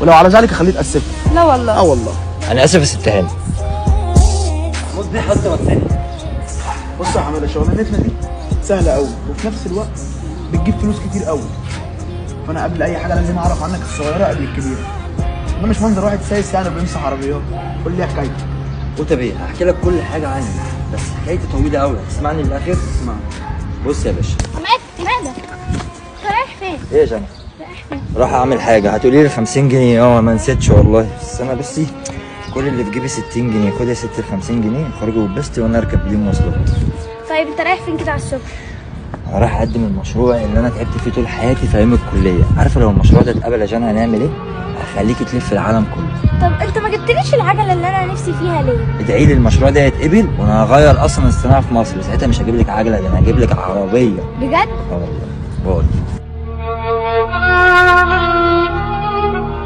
ولو على ذلك اخليه يتاسف. لا والله. والله. انا اسف يا ست هاني. دي حتى والتاني. بص يا حماده، شغلانتنا دي سهله قوي وفي نفس الوقت بتجيب فلوس كتير قوي. فانا قبل اي حاجه لازم اعرف عنك الصغيره قبل الكبيره. انا مش منظر واحد سايس يعني بيمسح عربيات. قول لي حكايتك. وانت بيه هحكي لك كل حاجه عني، بس حكايتي طويله قوي. تسمعني للاخر؟ اسمع. بص يا باشا. حماده انت رايح فين؟ ايه يا جنى؟ رايح فين؟ راح اعمل حاجه. هتقولي لي 50 جنيه؟ ما نسيتش والله، بس انا بصي كل اللي في جيبي 60 جنيه. خد يا ست ال 50 جنيه خرجوا وبستي وانا اركب بيه مواصلات. طيب انت رايح فين كده على الصبح؟ انا رايح اقدم المشروع اللي انا تعبت فيه طول حياتي في ايام الكليه. عارفه لو المشروع ده اتقبل يا جنى هنعمل ايه؟ هخليكي تلف العالم كله. طب انت ما جبتليش العجله اللي انا نفسي فيها ليه؟ ادعي لي المشروع ده يتقبل وانا هغير اصلا الصناعه في مصر. ساعتها مش هجيب لك عجله، ده انا هجيب لك عربيه. بجد؟ اه والله. باي.